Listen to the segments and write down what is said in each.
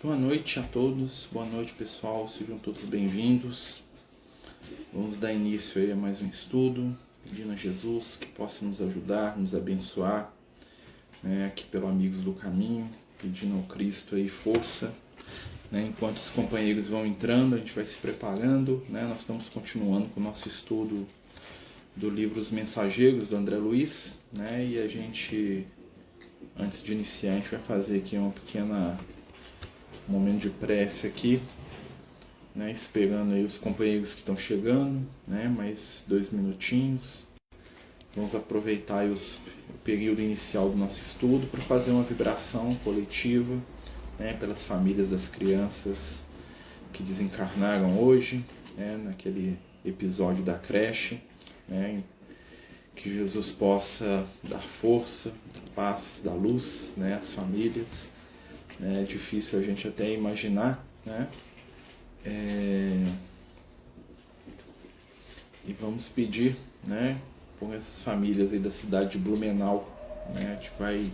Boa noite a todos, boa noite pessoal, sejam todos bem-vindos. Vamos dar início aí a mais um estudo, pedindo a Jesus que possa nos ajudar, nos abençoar, aqui pelo Amigos do Caminho, pedindo ao Cristo aí força. Enquanto os companheiros vão entrando, a gente vai se preparando, nós estamos continuando com o nosso estudo do livro Os Mensageiros, do André Luiz, e a gente, antes de iniciar, a gente vai fazer aqui um momento de prece aqui, esperando aí os companheiros que estão chegando, mais 2 minutinhos. Vamos aproveitar aí o período inicial do nosso estudo para fazer uma vibração coletiva, pelas famílias das crianças que desencarnaram hoje, naquele episódio da creche, que Jesus possa dar força, dar paz, dar luz, às famílias. É difícil a gente até imaginar, E vamos pedir, por essas famílias aí da cidade de Blumenau, A gente vai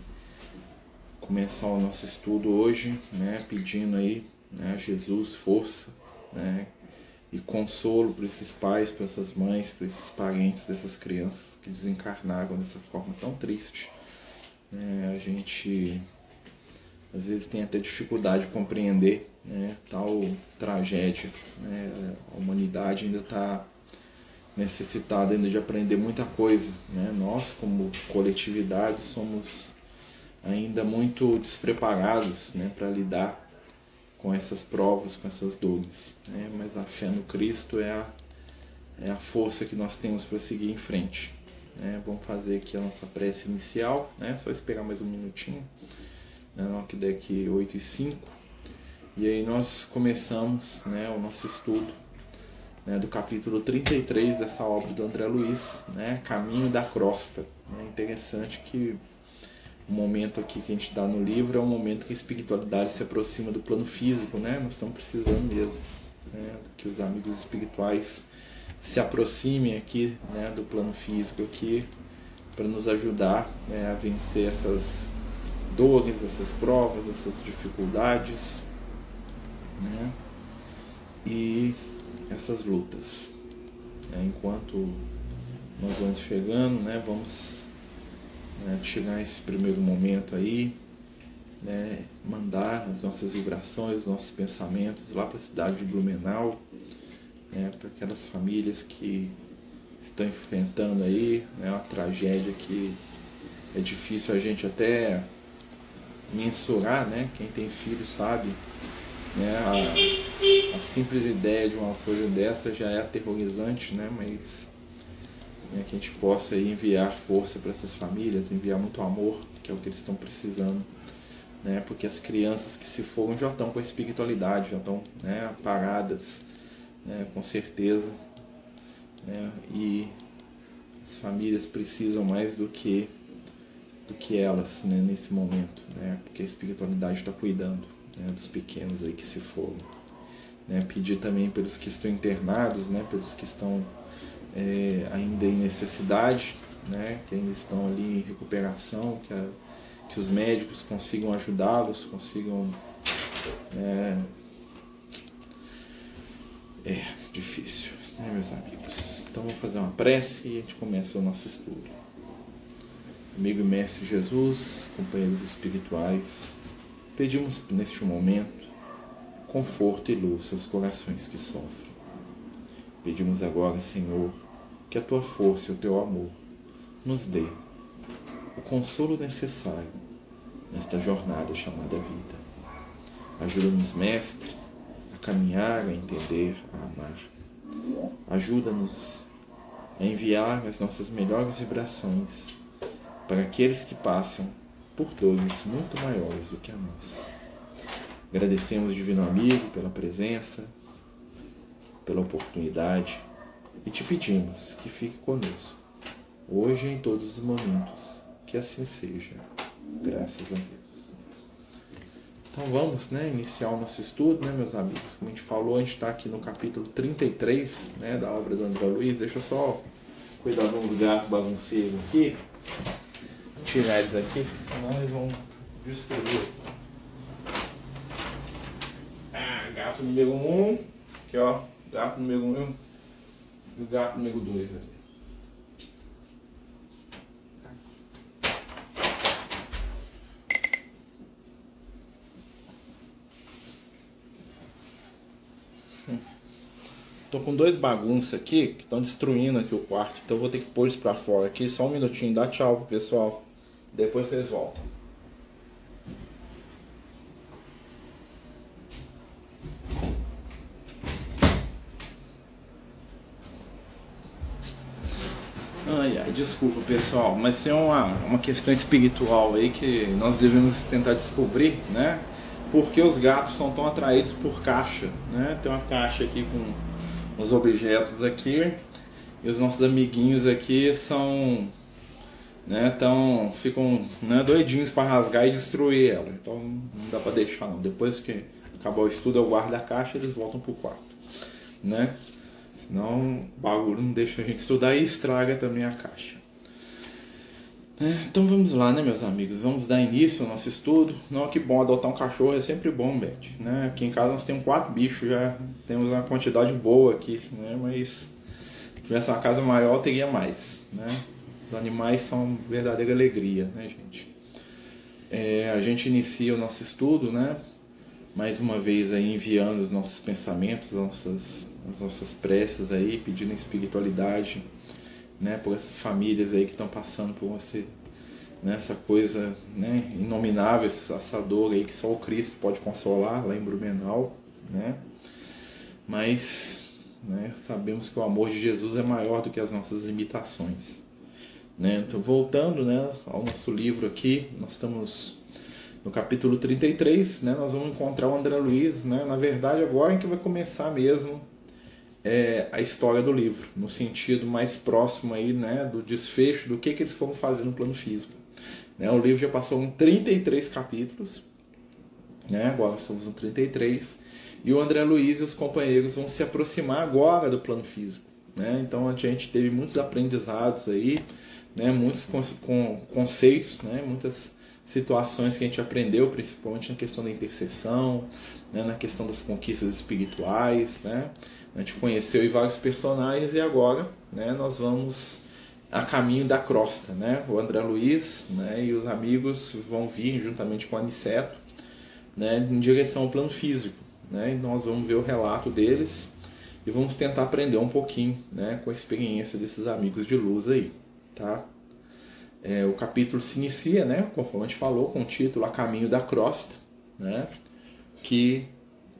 começar o nosso estudo hoje, pedindo aí, a Jesus força, e consolo para esses pais, para essas mães, para esses parentes dessas crianças que desencarnaram dessa forma tão triste. A gente às vezes tem até dificuldade de compreender tal tragédia. A humanidade ainda está necessitada ainda de aprender muita coisa. Nós, como coletividade, somos ainda muito despreparados para lidar com essas provas, com essas dores. Mas a fé no Cristo é a força que nós temos para seguir em frente. Vamos fazer aqui a nossa prece inicial, só esperar mais um minutinho. Que daqui 8h05, e aí nós começamos o nosso estudo do capítulo 33 dessa obra do André Luiz, Caminho da Crosta. É interessante que o momento aqui que a gente dá no livro é um momento que a espiritualidade se aproxima do plano físico, nós estamos precisando mesmo que os amigos espirituais se aproximem aqui do plano físico aqui para nos ajudar a vencer essas dores, essas provas, essas dificuldades, e essas lutas. Enquanto nós vamos chegando, vamos chegar nesse primeiro momento aí, mandar as nossas vibrações, os nossos pensamentos lá para a cidade de Blumenau, para aquelas famílias que estão enfrentando aí uma tragédia que é difícil a gente até mensurar, quem tem filho sabe, a simples ideia de uma coisa dessa já é aterrorizante, mas que a gente possa aí enviar força para essas famílias, enviar muito amor, que é o que eles estão precisando, porque as crianças que se foram já estão com a espiritualidade, já estão aparadas, com certeza, e as famílias precisam mais do que elas, nesse momento, porque a espiritualidade está cuidando dos pequenos aí que se foram. Pedir também pelos que estão internados, pelos que estão ainda em necessidade, que ainda estão ali em recuperação, que os médicos consigam ajudá-los, consigam... É difícil, meus amigos? Então vamos fazer uma prece e a gente começa o nosso estudo. Amigo e Mestre Jesus, companheiros espirituais, pedimos neste momento conforto e luz aos corações que sofrem. Pedimos agora, Senhor, que a Tua força e o Teu amor nos dê o consolo necessário nesta jornada chamada vida. Ajuda-nos, Mestre, a caminhar, a entender, a amar. Ajuda-nos a enviar as nossas melhores vibrações para aqueles que passam por dores muito maiores do que a nossa. Agradecemos, Divino Amigo, pela presença, pela oportunidade, e te pedimos que fique conosco, hoje e em todos os momentos, que assim seja, graças a Deus. Então vamos iniciar o nosso estudo, meus amigos. Como a gente falou, a gente está aqui no capítulo 33 da obra do André Luiz. Deixa eu só cuidar de uns gatos bagunceiros aqui. Tirar eles aqui, porque senão eles vão destruir. gato número 1, aqui ó, gato número 1 e o gato número 2 aqui. Tô com dois bagunças aqui que estão destruindo aqui o quarto, então eu vou ter que pôr isso pra fora aqui. Só um minutinho, dá tchau pro pessoal. Depois vocês voltam. Ai, ai, desculpa pessoal, mas tem uma questão espiritual aí que nós devemos tentar descobrir, né? Por que os gatos são tão atraídos por caixa, né? Tem uma caixa aqui com os objetos aqui e os nossos amiguinhos aqui são, né, ficam, né, doidinhos para rasgar e destruir ela, então não dá para deixar não. Depois que acabar o estudo eu guardo a caixa e eles voltam pro quarto, né? Senão o bagulho não deixa a gente estudar e estraga também a caixa. Então vamos lá, né, meus amigos, vamos dar início ao nosso estudo. Não, que bom, adotar um cachorro é sempre bom, Beth, né? Aqui em casa nós temos 4 bichos, já temos uma quantidade boa aqui, né? Mas se tivesse uma casa maior teria mais, né? Os animais são verdadeira alegria, né, gente? A gente inicia o nosso estudo, né? Mais uma vez aí enviando os nossos pensamentos, as nossas preces aí, pedindo espiritualidade, né, por essas famílias aí que estão passando por você, né, essa coisa, né, inominável, essa dor aí que só o Cristo pode consolar lá em Blumenau, né? Mas, né, sabemos que o amor de Jesus é maior do que as nossas limitações, né? Então voltando, né, ao nosso livro aqui, nós estamos no capítulo 33, né, nós vamos encontrar o André Luiz, né? Na verdade agora é que vai começar mesmo a história do livro, no sentido mais próximo aí, né, do desfecho do que eles foram fazer no plano físico, né? O livro já passou em 33 capítulos, né? Agora estamos no 33 e o André Luiz e os companheiros vão se aproximar agora do plano físico, né? Então a gente teve muitos aprendizados aí, né, muitos conceitos, né, muitas situações que a gente aprendeu, principalmente na questão da intercessão, né, na questão das conquistas espirituais, né? A gente conheceu aí vários personagens e agora, né, nós vamos a caminho da crosta, né? O André Luiz, né, e os amigos vão vir juntamente com o Aniceto, né, em direção ao plano físico, né? E nós vamos ver o relato deles e vamos tentar aprender um pouquinho, né, com a experiência desses amigos de luz aí, tá? O capítulo se inicia, né, conforme a gente falou, com o título A Caminho da Crosta, né, que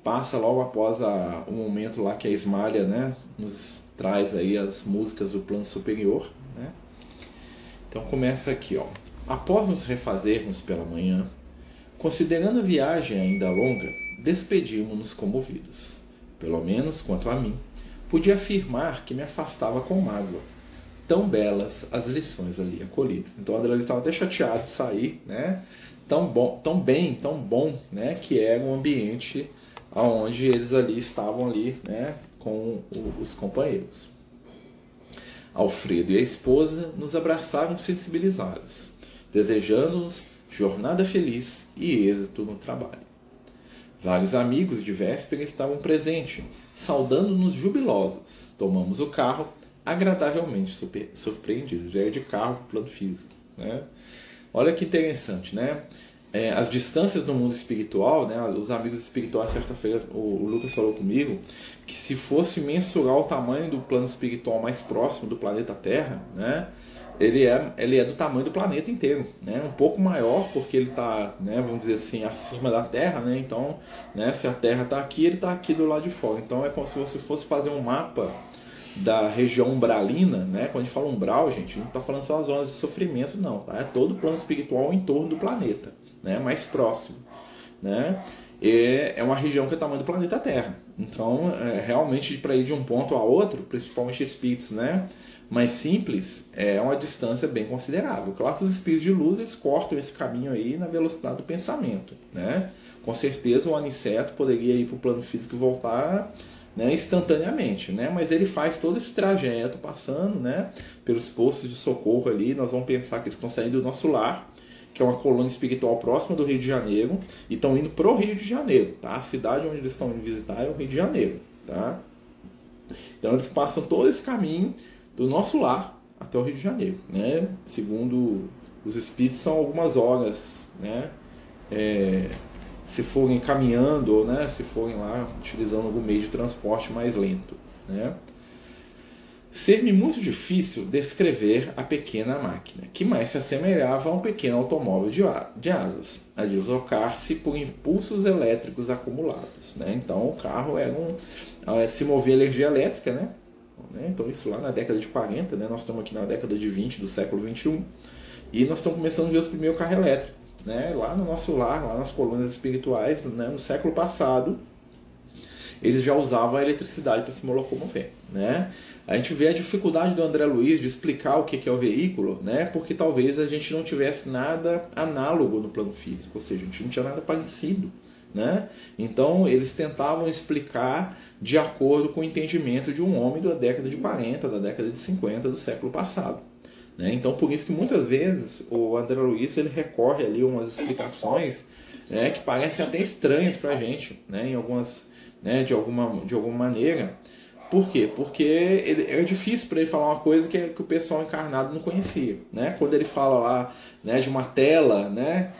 passa logo após o momento lá que a Ismália, né, nos traz aí as músicas do plano superior, né? Então começa aqui, ó. Após nos refazermos pela manhã, considerando a viagem ainda longa, despedimos-nos comovidos. Pelo menos quanto a mim, podia afirmar que me afastava com mágoa. Tão belas as lições ali acolhidas. Então o André estava até chateado de sair, né? Tão bom, tão bom, né, que era um ambiente onde eles ali estavam ali, né, com os companheiros. Alfredo e a esposa nos abraçaram sensibilizados, desejando-nos jornada feliz e êxito no trabalho. Vários amigos de véspera estavam presentes, saudando-nos jubilosos. Tomamos o carro, agradavelmente surpreendidos. Já é de carro, plano físico, né? Olha que interessante, né? As distâncias no mundo espiritual, né? Os amigos espirituais, certa-feira, o Lucas falou comigo que se fosse mensurar o tamanho do plano espiritual mais próximo do planeta Terra, né, ele é do tamanho do planeta inteiro, né? Um pouco maior porque ele está, né, vamos dizer assim, acima da Terra, né? Então, né, se a Terra está aqui, ele está aqui do lado de fora. Então é como se você fosse fazer um mapa da região umbralina, né? Quando a gente fala umbral, gente, não está falando só as zonas de sofrimento, não, tá? É todo o plano espiritual em torno do planeta, né? Mais próximo, né? E é uma região que é o tamanho do planeta Terra. Então, realmente, para ir de um ponto a outro, principalmente espíritos, né, mais simples, é uma distância bem considerável. Claro que os espíritos de luz, eles cortam esse caminho aí na velocidade do pensamento, né? Com certeza o Aniceto poderia ir para o plano físico e voltar, né, instantaneamente, né? Mas ele faz todo esse trajeto passando, né, pelos postos de socorro ali. Nós vamos pensar que eles estão saindo do nosso lar que é uma colônia espiritual próxima do Rio de Janeiro, e estão indo pro Rio de Janeiro, tá? A cidade onde eles estão indo visitar é o Rio de Janeiro, tá? Então eles passam todo esse caminho do nosso lar até o Rio de Janeiro, né? Segundo os espíritos, são algumas horas, né? Se forem caminhando ou, né, se forem lá utilizando algum meio de transporte mais lento, né? Ser-me muito difícil descrever a pequena máquina, que mais se assemelhava a um pequeno automóvel de asas, a deslocar-se por impulsos elétricos acumulados, né? Então o carro era se movia energia elétrica, né? Então isso lá na década de 40, né? Nós estamos aqui na década de 20 do século 21, e nós estamos começando a ver os primeiros carros elétricos, né? Lá no nosso lar, lá nas colônias espirituais, né? No século passado, eles já usavam a eletricidade para se locomover, né? A gente vê a dificuldade do André Luiz de explicar o que é o veículo, né? Porque talvez a gente não tivesse nada análogo no plano físico, ou seja, a gente não tinha nada parecido, né? Então eles tentavam explicar de acordo com o entendimento de um homem da década de 40, da década de 50 do século passado, né? Então por isso que muitas vezes o André Luiz ele recorre ali a umas explicações, né, que parecem até estranhas para a gente, né, em algumas, né, de alguma maneira. Por quê? Porque é difícil para ele falar uma coisa que o pessoal encarnado não conhecia, né? Quando ele fala lá, né, de uma tela, né,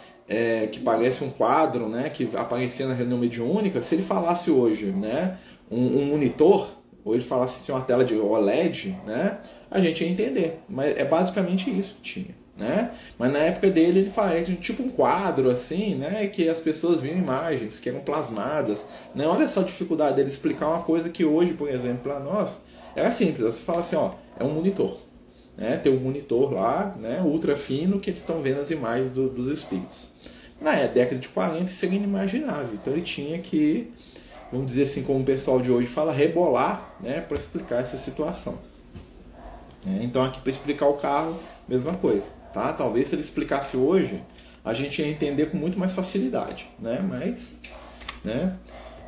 que parece um quadro, né, que aparecia na reunião mediúnica, se ele falasse hoje, né, um monitor, ou ele falasse assim, uma tela de OLED, né, a gente ia entender. Mas é basicamente isso que tinha, né? Mas na época dele ele falava tipo um quadro assim, né, que as pessoas viam imagens que eram plasmadas, né? Olha só a dificuldade dele explicar uma coisa que hoje, por exemplo, para nós era simples. Você fala assim, ó, é um monitor, né? Tem um monitor lá, né, ultra fino, que eles estão vendo as imagens dos espíritos. Na década de 40 isso era inimaginável, então ele tinha que, vamos dizer assim, como o pessoal de hoje fala, rebolar, né, para explicar essa situação. Então aqui para explicar o carro, mesma coisa, tá? Talvez se ele explicasse hoje, a gente ia entender com muito mais facilidade, né? Mas, né?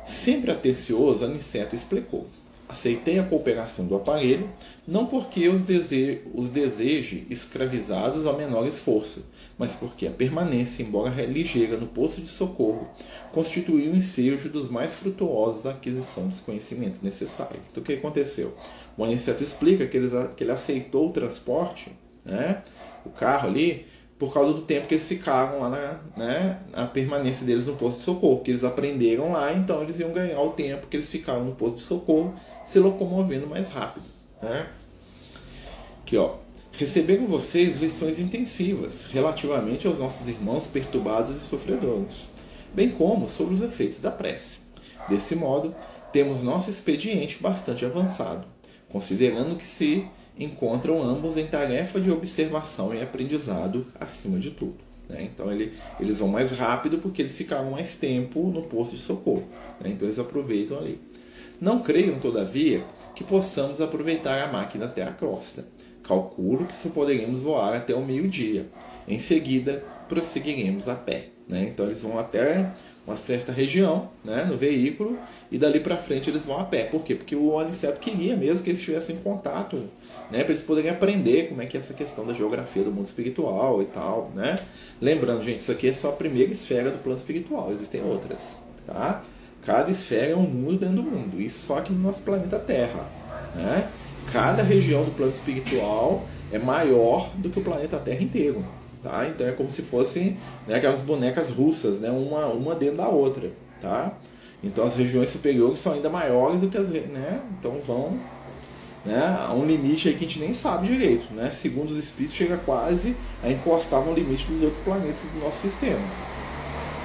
Sempre atencioso, Aniceto explicou: aceitei a cooperação do aparelho, não porque os deseje escravizados ao menor esforço, mas porque a permanência, embora ligeira, no posto de socorro, constituiu um ensejo dos mais frutuosos à aquisição dos conhecimentos necessários. Então o que aconteceu? O Aniceto explica que ele aceitou o transporte, né, o carro ali, por causa do tempo que eles ficaram lá na permanência deles no posto de socorro, que eles aprenderam lá, então eles iam ganhar o tempo que eles ficaram no posto de socorro, se locomovendo mais rápido, né? Aqui, ó. Receberam vocês lições intensivas relativamente aos nossos irmãos perturbados e sofredores, bem como sobre os efeitos da prece. Desse modo, temos nosso expediente bastante avançado, considerando que se encontram ambos em tarefa de observação e aprendizado acima de tudo, né? Então eles vão mais rápido porque eles ficaram mais tempo no posto de socorro, né? Então eles aproveitam ali. Não creiam, todavia, que possamos aproveitar a máquina até a crosta. Calculo que só poderemos voar até o meio-dia. Em seguida, prosseguiremos a pé, né? Então eles vão até uma certa região, né, no veículo, e dali para frente eles vão a pé. Por quê? Porque o Aniceto queria mesmo que eles estivessem em contato, né, para eles poderem aprender como é que é essa questão da geografia do mundo espiritual e tal, né? Lembrando, gente, isso aqui é só a primeira esfera do plano espiritual, existem outras, tá? Cada esfera é um mundo dentro do mundo, isso só aqui no nosso planeta Terra, né? Cada região do plano espiritual é maior do que o planeta Terra inteiro. Tá? Então é como se fossem, né, aquelas bonecas russas, né, uma dentro da outra, tá? Então as regiões superiores são ainda maiores do que as, né? Então vão, né, a um limite aí que a gente nem sabe direito, né? Segundo os espíritos, chega quase a encostar no limite dos outros planetas do nosso sistema,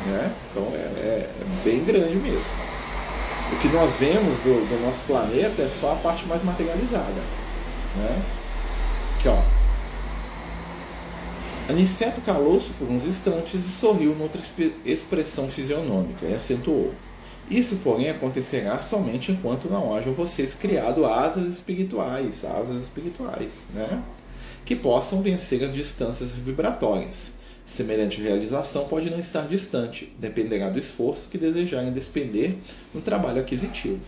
né? Então é bem grande mesmo. O que nós vemos do nosso planeta é só a parte mais materializada, né? Aqui, ó. Aniceto calou-se por uns instantes e sorriu noutra expressão fisionômica e acentuou: isso, porém, acontecerá somente enquanto não hajam vocês criado asas espirituais, né, que possam vencer as distâncias vibratórias. Semelhante realização pode não estar distante, dependerá do esforço que desejarem despender no trabalho aquisitivo.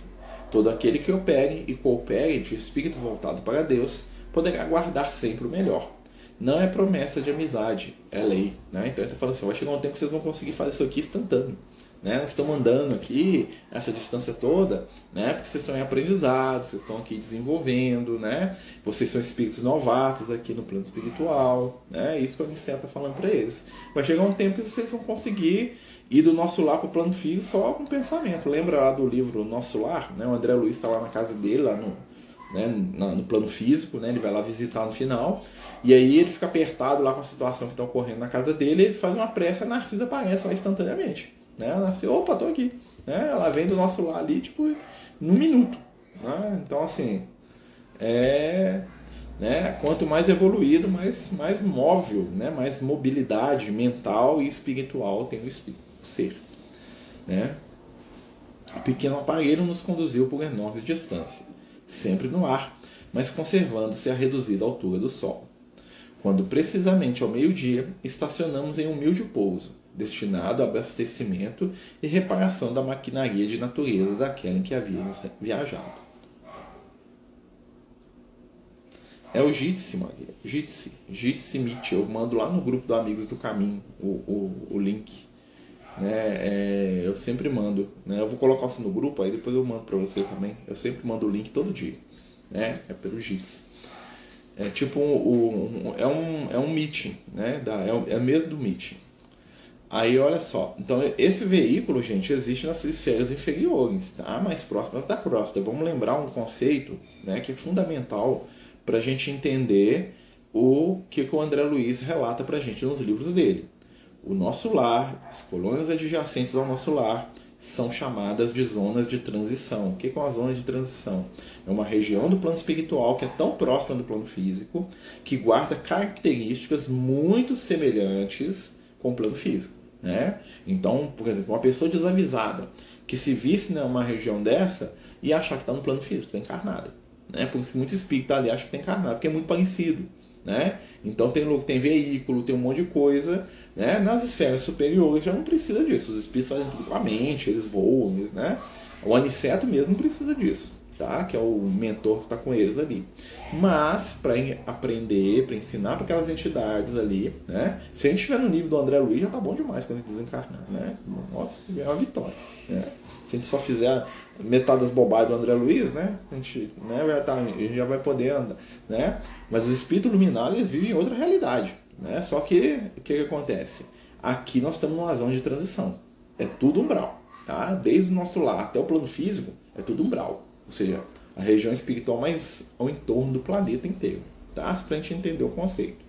Todo aquele que opere e coopere de espírito voltado para Deus poderá guardar sempre o melhor. não é promessa de amizade, é lei, né? Então ele está falando assim, vai chegar um tempo que vocês vão conseguir fazer isso aqui instantâneo, né? Nós estamos andando aqui essa distância toda, né? Porque vocês estão em aprendizado, vocês estão aqui desenvolvendo, né? Vocês são espíritos novatos aqui no plano espiritual, né? Isso que o Niceno está falando para eles. Vai chegar um tempo que vocês vão conseguir ir do nosso lar para o plano físico só com pensamento. Lembra lá do livro Nosso Lar, né? O André Luiz está lá na casa dele, lá no plano físico, né? Ele vai lá visitar no final, e aí ele fica apertado lá com a situação que está ocorrendo na casa dele, ele faz uma prece, a Narcisa aparece lá instantaneamente, né? Ela nasce, opa, tô aqui, né? Ela vem do nosso lar ali, tipo, num minuto, né? Então, assim, né? Quanto mais evoluído, mais móvel, né? Mais mobilidade mental e espiritual tem o ser, né? O pequeno aparelho nos conduziu por enormes distâncias, sempre no ar, mas conservando-se a reduzida altura do Sol. Quando precisamente ao meio-dia, estacionamos em um humilde pouso, destinado ao abastecimento e reparação da maquinaria de natureza daquela em que havíamos viajado. É o Jitsi, Maria. Jitsi Meet. Eu mando lá no grupo do Amigos do Caminho o link. Né? Eu sempre mando. Né? Eu vou colocar isso no grupo, aí depois eu mando para você também. Eu sempre mando o link todo dia. Né? É pelo Jitsi. É tipo é um meeting, né? É mesmo do meeting. Aí olha só, então esse veículo, gente, existe nas esferas inferiores, tá? Mais próximas da crosta. Vamos lembrar um conceito, né, que é fundamental para a gente entender o que o André Luiz relata para a gente nos livros dele. O nosso lar, as colônias adjacentes ao nosso lar, são chamadas de zonas de transição. O que são as zonas de transição? É uma região do plano espiritual que é tão próxima do plano físico, que guarda características muito semelhantes com o plano físico. Né? Então, por exemplo, uma pessoa desavisada que se visse numa região dessa ia achar que está no plano físico, está encarnada. Né? Por isso muito espírito ali acha que está encarnado, porque é muito parecido. Né? Então tem veículo, tem um monte de coisa. Né? Nas esferas superiores já não precisa disso. Os espíritos fazem tudo com a mente, eles voam. Né? O Aniceto mesmo não precisa disso, tá? Que é o mentor que está com eles ali. Mas para aprender, para ensinar para aquelas entidades ali, né? Se a gente estiver no nível do André Luiz, já tá bom demais quando a gente desencarnar. Né? Nossa, é uma vitória. Né? Se a gente só fizer metade das bobagens do André Luiz, né, a gente, né, já vai poder andar. Né? Mas os espíritos luminares, eles vivem em outra realidade. Né? Só que o que acontece? Aqui nós estamos numa zona de transição. É tudo umbral. Tá? Desde o nosso lar até o plano físico, é tudo umbral. Ou seja, a região espiritual mais ao entorno do planeta inteiro. Tá? Para a gente entender o conceito.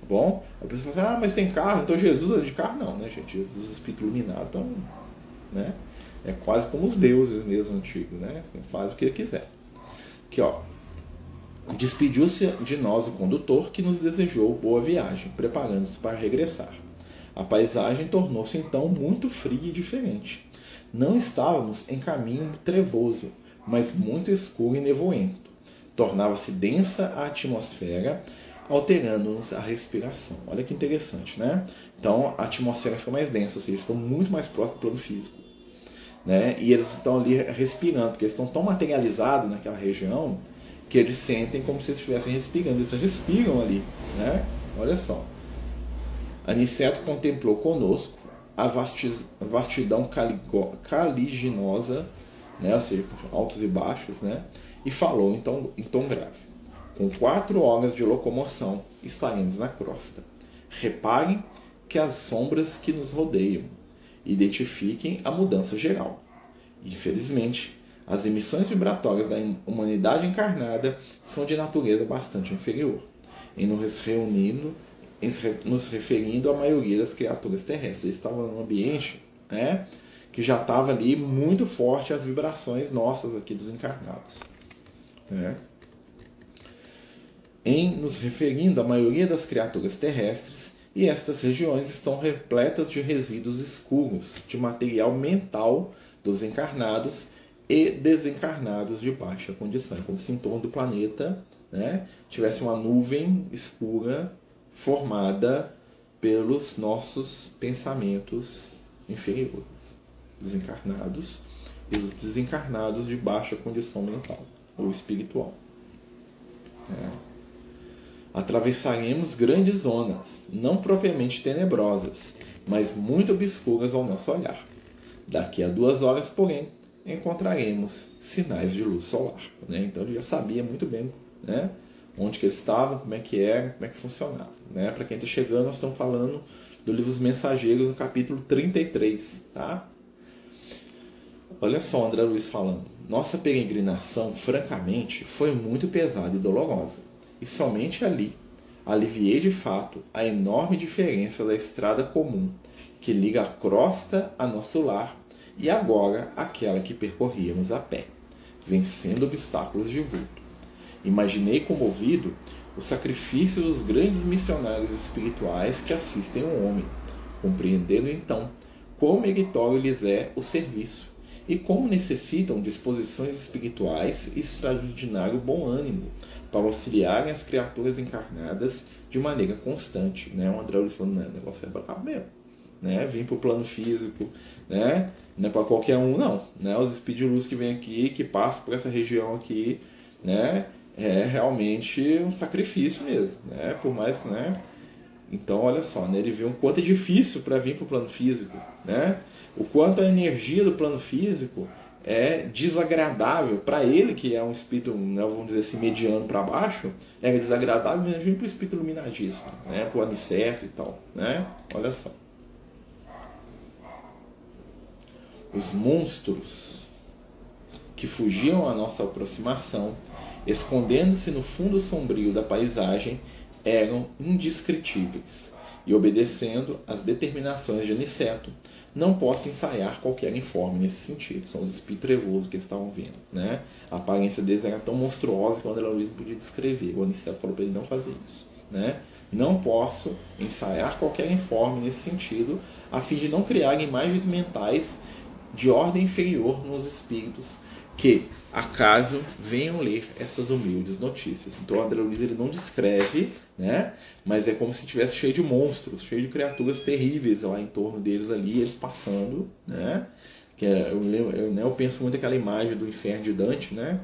Tá bom? A pessoa fala assim, mas tem carro, então Jesus anda de carro? Não, né, gente? Os espíritos iluminados estão... Né? É quase como os deuses mesmo antigos, né? Faz o que ele quiser. Aqui, ó. Despediu-se de nós o condutor, que nos desejou boa viagem, preparando-se para regressar. A paisagem tornou-se então muito fria e diferente. Não estávamos em caminho trevoso, mas muito escuro e nevoento. Tornava-se densa a atmosfera, alterando-nos a respiração. Olha que interessante, né? Então a atmosfera fica mais densa, ou seja, estão muito mais próximos do plano físico. Né? E eles estão ali respirando, porque eles estão tão materializados naquela região que eles sentem como se eles estivessem respirando. Eles respiram ali. Né? Olha só. Aniceto contemplou conosco a vastidão caliginosa, né? Ou seja, altos e baixos, né? E falou em tom grave. Com 4 horas de locomoção, estaremos na crosta. Reparem que as sombras que nos rodeiam identifiquem a mudança geral. Infelizmente, as emissões vibratórias da humanidade encarnada são de natureza bastante inferior, em nos referindo à maioria das criaturas terrestres. Eles estavam num ambiente, né, que já estava ali muito forte as vibrações nossas aqui dos encarnados. Né? Em nos referindo à maioria das criaturas terrestres, e estas regiões estão repletas de resíduos escuros, de material mental dos encarnados e desencarnados de baixa condição. Como se em torno do planeta, né, tivesse uma nuvem escura formada pelos nossos pensamentos inferiores, dos encarnados e dos desencarnados de baixa condição mental ou espiritual. Atravessaremos grandes zonas, não propriamente tenebrosas, mas muito obscuras ao nosso olhar. Daqui a 2 horas, porém, encontraremos sinais de luz solar. Né? Então ele já sabia muito bem, né, onde que eles estavam, como é que era, como é que funcionava. Né? Para quem está chegando, nós estamos falando do livro Os Mensageiros, no capítulo 33. Tá? Olha só André Luiz falando. Nossa peregrinação, francamente, foi muito pesada e dolorosa. E somente ali aliviei de fato a enorme diferença da estrada comum que liga a crosta a nosso lar e agora aquela que percorríamos a pé, vencendo obstáculos de vulto. Imaginei comovido o sacrifício dos grandes missionários espirituais que assistem o homem, compreendendo então quão meritório lhes é o serviço e como necessitam disposições espirituais e extraordinário bom ânimo para auxiliarem as criaturas encarnadas de maneira constante. Né? O André falou, o negócio é brabo mesmo. Né? Vim para o plano físico, né? Não é para qualquer um, não. Né? Os espíritos de luz que vêm aqui, que passam por essa região aqui, né? É realmente um sacrifício mesmo. Né? Por mais, né? Então, olha só, né? Ele viu o quanto é difícil para vir para o plano físico, né? O quanto a energia do plano físico é desagradável para ele, que é um espírito, né, vamos dizer assim, mediano para baixo, é desagradável, imagina para o espírito iluminadíssimo, né? Para o aniceto e tal, né? Olha só. Os monstros que fugiam à nossa aproximação, escondendo-se no fundo sombrio da paisagem, eram indescritíveis, e obedecendo às determinações de Aniceto, não posso ensaiar qualquer informe nesse sentido. São os espíritos trevosos que eles estavam vendo. Né? A aparência deles era tão monstruosa que o André Luiz não podia descrever. O Aniceto falou para ele não fazer isso. Né? Não posso ensaiar qualquer informe nesse sentido, a fim de não criar imagens mentais de ordem inferior nos espíritos que acaso venham ler essas humildes notícias. Então o André Luiz ele não descreve, né? Mas é como se estivesse cheio de monstros, cheio de criaturas terríveis lá em torno deles ali, eles passando, né? Que é, eu penso muito aquela imagem do inferno de Dante, né?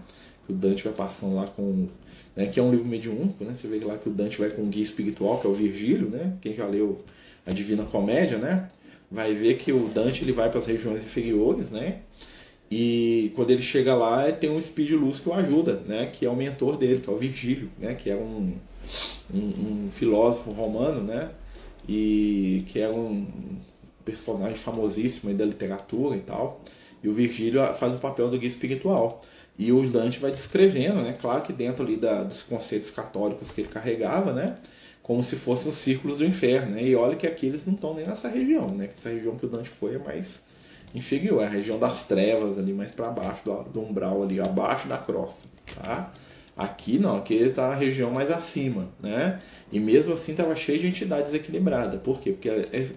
Que o Dante vai passando lá com, né? Que é um livro mediúnico, né? Você vê lá que o Dante vai com um guia espiritual, que é o Virgílio, né? Quem já leu a Divina Comédia, né? Vai ver que o Dante ele vai para as regiões inferiores, né? E quando ele chega lá, tem um espírito de luz que o ajuda, né? Que é o mentor dele, que é o Virgílio, né? Que é um filósofo romano, né? E que é um personagem famosíssimo aí da literatura e tal. E o Virgílio faz o papel do guia espiritual. E o Dante vai descrevendo, né? Claro que dentro ali dos conceitos católicos que ele carregava, né? Como se fossem os círculos do inferno, né? E olha que aqui eles não estão nem nessa região, né? Essa região que o Dante foi é mais inferior, é a região das trevas ali mais para baixo do umbral ali, abaixo da crosta, tá? Aqui não, aqui ele está na região mais acima, né? E mesmo assim estava cheio de entidades desequilibradas. Por quê? Porque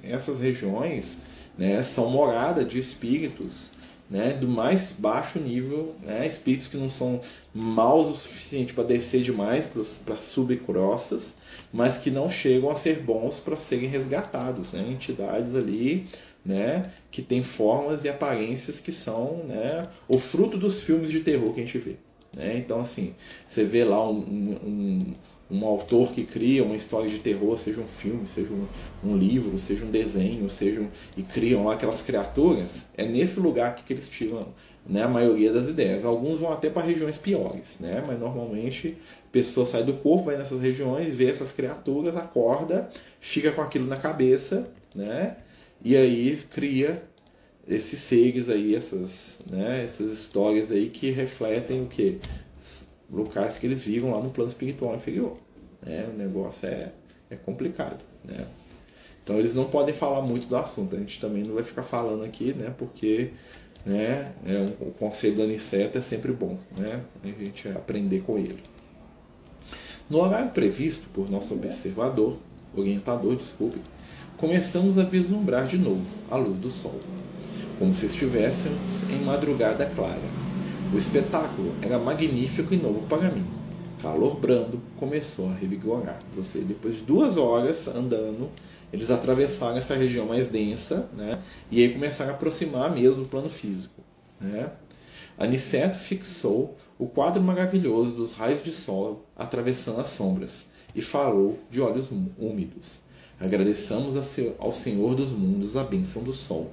essas regiões, né, são morada de espíritos, né, do mais baixo nível, né, espíritos que não são maus o suficiente para descer demais para subcrostas, mas que não chegam a ser bons para serem resgatados, né, entidades ali, né, que têm formas e aparências que são, né, o fruto dos filmes de terror que a gente vê. Né? Então, assim, você vê lá um autor que cria uma história de terror, seja um filme, seja um livro, seja um desenho, e criam lá aquelas criaturas, é nesse lugar que eles tiram, né, a maioria das ideias. Alguns vão até para regiões piores, né? Mas normalmente a pessoa sai do corpo, vai nessas regiões, vê essas criaturas, acorda, fica com aquilo na cabeça, né? E aí cria esses seres aí, essas histórias aí que refletem o que? Locais que eles viram lá no plano espiritual inferior. Né? O negócio é complicado. Né? Então eles não podem falar muito do assunto. A gente também não vai ficar falando aqui, né? Porque, né, o conselho do Aniceto é sempre bom, né? A gente aprender com ele. No horário previsto por nosso orientador, começamos a vislumbrar de novo a luz do sol, como se estivéssemos em madrugada clara. O espetáculo era magnífico e novo para mim. Calor brando começou a revigorar. Ou seja, depois de 2 horas andando, eles atravessaram essa região mais densa, né? E aí começaram a aproximar mesmo do plano físico. Né? Aniceto fixou o quadro maravilhoso dos raios de sol atravessando as sombras e falou de olhos úmidos. Agradecemos ao Senhor dos mundos a bênção do sol.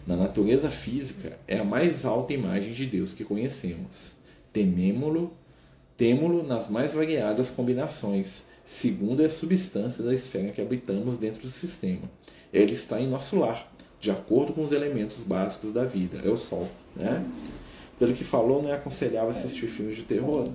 Na natureza física é a mais alta imagem de Deus que conhecemos. Tememo-lo nas mais variadas combinações, segundo as substâncias da esfera que habitamos dentro do sistema. Ele está em nosso lar, de acordo com os elementos básicos da vida. É o Sol, né? Pelo que falou, não é aconselhável assistir filmes de terror?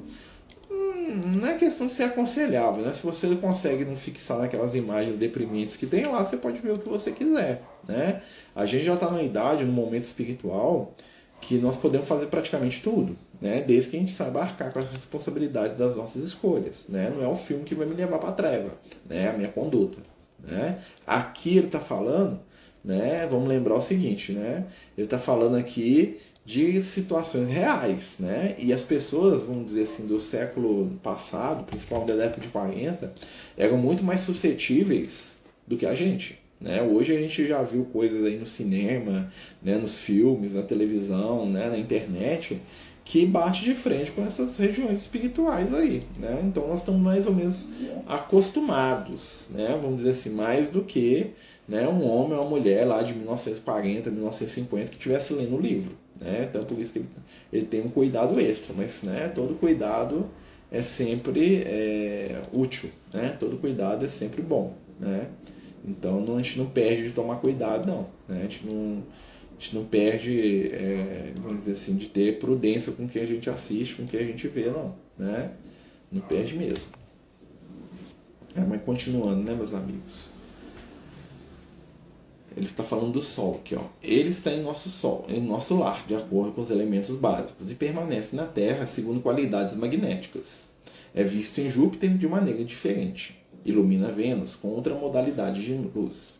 Não é questão de ser aconselhável, né? Se você consegue não fixar naquelas imagens deprimentes que tem lá, você pode ver o que você quiser, né? A gente já está numa idade, num momento espiritual, que nós podemos fazer praticamente tudo, né? Desde que a gente saiba arcar com as responsabilidades das nossas escolhas, né? Não é o filme que vai me levar para a treva, né? A minha conduta, né? Aqui ele está falando, né? Vamos lembrar o seguinte, né? Ele está falando aqui de situações reais, né? E as pessoas, vamos dizer assim, do século passado, principalmente da década de 40, eram muito mais suscetíveis do que a gente, né? Hoje a gente já viu coisas aí no cinema, né? Nos filmes, na televisão, né? Na internet, que bate de frente com essas regiões espirituais aí, né? Então nós estamos mais ou menos acostumados, né? Vamos dizer assim, mais do que, né, um homem ou uma mulher lá de 1940, 1950 que estivesse lendo o livro, né? Então por isso que ele tem um cuidado extra, mas, né, todo cuidado é sempre útil, né? Todo cuidado é sempre bom, né? Então a gente não perde de tomar cuidado, não, né? A gente não perde, vamos dizer assim, de ter prudência com o que a gente assiste, com o que a gente vê, não, né? Não perde mesmo. Mas continuando, né, meus amigos? Ele está falando do Sol aqui, ó. Ele está em nosso Sol, em nosso lar, de acordo com os elementos básicos, e permanece na Terra segundo qualidades magnéticas. É visto em Júpiter de maneira diferente. Ilumina Vênus com outra modalidade de luz.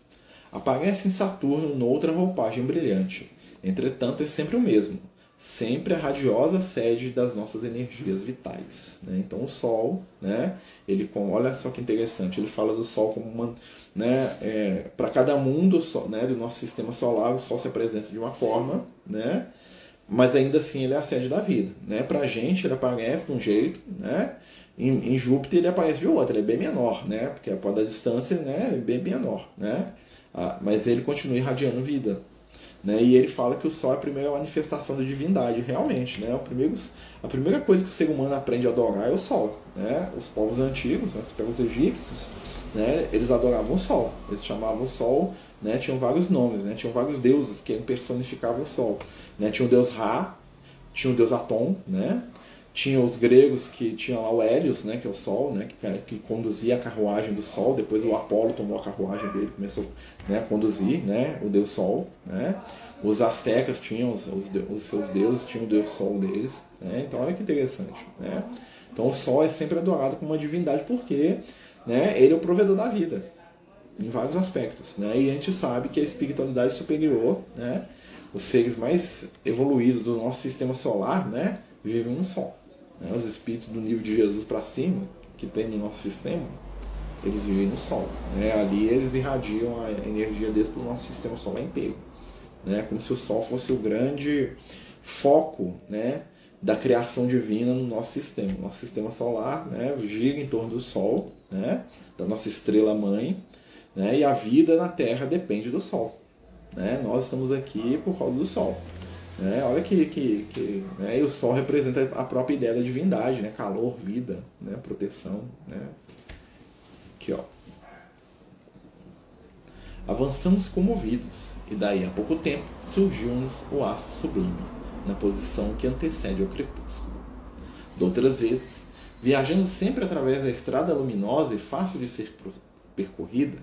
Aparece em Saturno noutra roupagem brilhante. Entretanto, é sempre o mesmo. Sempre a radiosa sede das nossas energias vitais, né? Então o Sol, né, olha só que interessante, ele fala do Sol como uma, né, para cada mundo, né, do nosso sistema solar, o Sol se apresenta de uma forma, né, mas ainda assim ele é a sede da vida, né? Para a gente ele aparece de um jeito, né? Em Júpiter ele aparece de outro, ele é bem menor, né? Porque a da distância, né, é bem menor, né? Mas ele continua irradiando vida, né? E ele fala que o Sol é a primeira manifestação da divindade, realmente, né? A primeira coisa que o ser humano aprende a adorar é o Sol, né? Os povos antigos, né? Você pega os egípcios, né? Eles adoravam o Sol, eles chamavam o Sol, né? Tinham vários nomes, né? Tinham vários deuses que personificavam o Sol, né? Tinha o deus Ra, tinha o deus Atom, né? Tinha os gregos que tinha lá o Hélios, né, que é o Sol, né, que conduzia a carruagem do Sol. Depois o Apolo tomou a carruagem dele, começou, né, a conduzir, né, o deus Sol, né. Os astecas tinham os seus deuses, tinham o deus Sol deles, né. Então olha que interessante, né. Então o Sol é sempre adorado como uma divindade porque, né, ele é o provedor da vida em vários aspectos, né. E a gente sabe que a espiritualidade superior, né, os seres mais evoluídos do nosso sistema solar, né, vivem no Sol. Os espíritos do nível de Jesus para cima, que tem no nosso sistema, eles vivem no Sol, né? Ali eles irradiam a energia deles para o nosso sistema solar inteiro, né? Como se o Sol fosse o grande foco, né, da criação divina no nosso sistema. Nosso sistema solar, né, gira em torno do Sol, né, da nossa estrela mãe, né, e a vida na Terra depende do Sol, né? Nós estamos aqui por causa do Sol. Olha né, e o Sol representa a própria ideia da divindade, né? Calor, vida, né? Proteção, né? Aqui, ó. Avançamos comovidos, e daí a pouco tempo surgiu-nos o astro sublime, na posição que antecede ao crepúsculo. Doutras vezes, viajando sempre através da estrada luminosa e fácil de ser percorrida,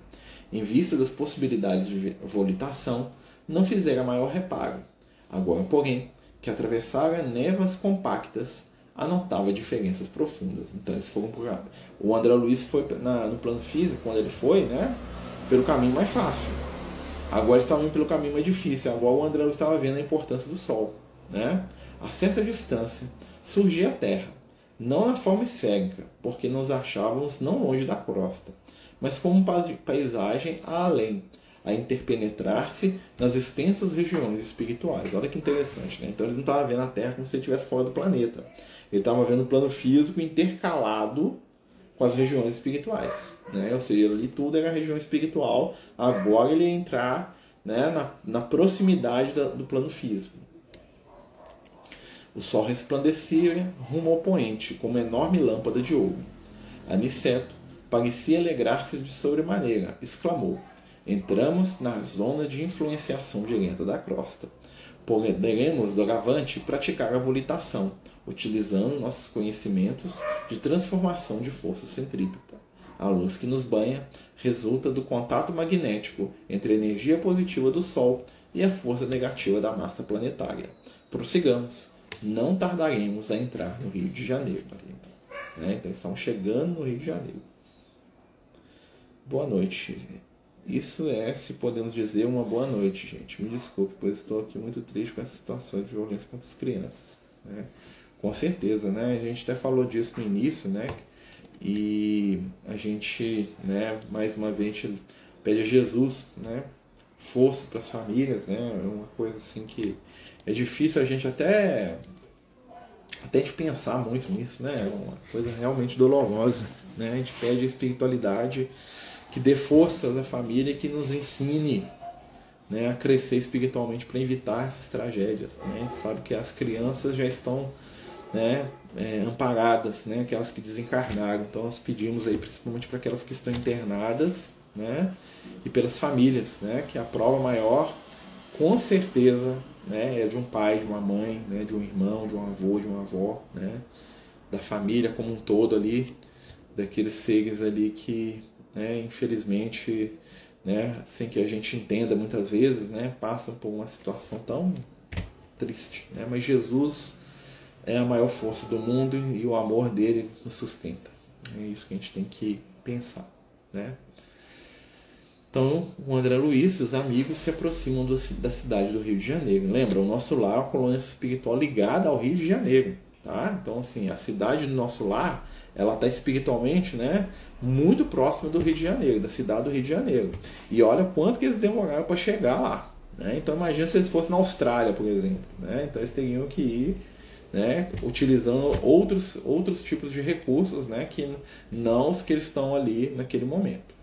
em vista das possibilidades de volitação, não fizera maior reparo. Agora, porém, que atravessara névoas compactas, anotava diferenças profundas. Então, eles foram por... O André Luiz foi no plano físico, quando ele foi, né, pelo caminho mais fácil. Agora eles estavam indo pelo caminho mais difícil. Agora o André Luiz estava vendo a importância do Sol, né? A certa distância surgia a Terra, não na forma esférica, porque nos achávamos não longe da crosta, mas como paisagem a além, a interpenetrar-se nas extensas regiões espirituais. Olha que interessante, né? Então ele não estava vendo a Terra como se ele estivesse fora do planeta. Ele estava vendo o plano físico intercalado com as regiões espirituais, né? Ou seja, ali tudo era região espiritual, agora ele ia entrar, né, na proximidade do plano físico. O sol resplandecia rumo ao poente, com uma enorme lâmpada de ouro. Aniceto parecia alegrar-se de sobremaneira, exclamou: entramos na zona de influenciação direta da crosta. Poderemos, doravante, praticar a volitação, utilizando nossos conhecimentos de transformação de força centrípeta. A luz que nos banha resulta do contato magnético entre a energia positiva do Sol e a força negativa da massa planetária. Prossigamos. Não tardaremos a entrar no Rio de Janeiro. Então estamos chegando no Rio de Janeiro. Boa noite. Isso é, se podemos dizer, uma boa noite, gente. Me desculpe, pois estou aqui muito triste com essa situação de violência contra as crianças, né? Com certeza, né? A gente até falou disso no início, né? E a gente, né, mais uma vez, pede a Jesus, né, força para as famílias, né? É uma coisa assim que é difícil a gente até de pensar muito nisso, né? É uma coisa realmente dolorosa, né? A gente pede a espiritualidade que dê forças à família e que nos ensine, né, a crescer espiritualmente para evitar essas tragédias, né? A gente sabe que as crianças já estão, né, amparadas, né, aquelas que desencarnaram. Então nós pedimos aí principalmente para aquelas que estão internadas, né, e pelas famílias, né, que a prova maior, com certeza, né, é de um pai, de uma mãe, né, de um irmão, de um avô, de uma avó, né, da família como um todo ali, daqueles seres ali que, né, infelizmente, né, sem que a gente entenda muitas vezes, né, passam por uma situação tão triste, né, mas Jesus é a maior força do mundo e o amor dele nos sustenta. É isso que a gente tem que pensar, né? Então, o André Luiz e os amigos se aproximam da cidade do Rio de Janeiro. Lembra, o nosso lar é uma colônia espiritual ligada ao Rio de Janeiro, tá? Então, assim, a cidade do nosso lar, ela está espiritualmente, né, muito próxima do Rio de Janeiro, da cidade do Rio de Janeiro. E olha quanto que eles demoraram para chegar lá, né? Então, imagina se eles fossem na Austrália, por exemplo, né? Então, eles teriam que ir, né, utilizando outros tipos de recursos, né, que não os que eles estão ali naquele momento.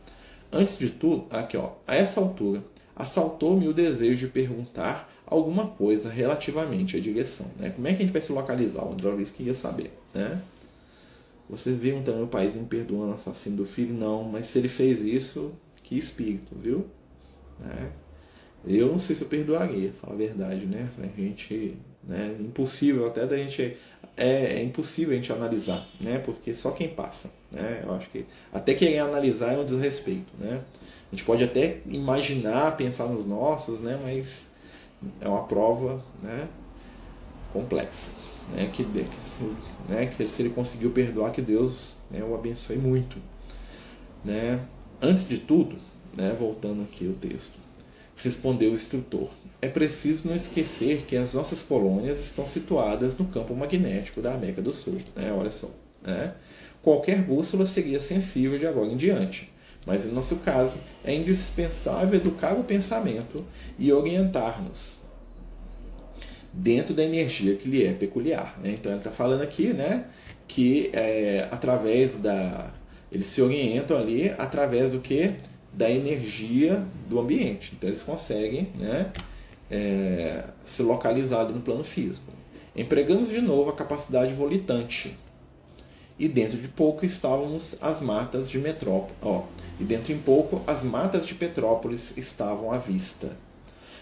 Antes de tudo, aqui ó, a essa altura, assaltou-me o desejo de perguntar alguma coisa relativamente à direção, né? Como é que a gente vai se localizar? O André Luiz queria saber, né? Vocês viram também o paizinho perdoando o assassino do filho? Não, mas se ele fez isso, que espírito, viu? Né? Eu não sei se eu perdoaria, falar a verdade, né? A gente, né, impossível até da gente, é impossível a gente analisar, né? Porque só quem passa, né? Eu acho que até querer analisar é um desrespeito, né? A gente pode até imaginar, pensar nos nossos, né? Mas é uma prova, né, complexa, né? Que se ele conseguiu perdoar, que Deus, né, o abençoe muito, né? Antes de tudo, né, voltando aqui ao texto, respondeu o instrutor: é preciso não esquecer que as nossas colônias estão situadas no campo magnético da América do Sul, né? Olha só, né? Qualquer bússola seria sensível de agora em diante, mas em nosso caso é indispensável educar o pensamento e orientar-nos dentro da energia que lhe é peculiar, né? Então ele está falando aqui, né, que eles se orientam ali através do que? Da energia do ambiente. Então eles conseguem, né, se localizar ali no plano físico. Empregamos de novo a capacidade volitante. E dentro de pouco estávamos as matas de Metrópolis. E dentro em pouco as matas de Petrópolis estavam à vista.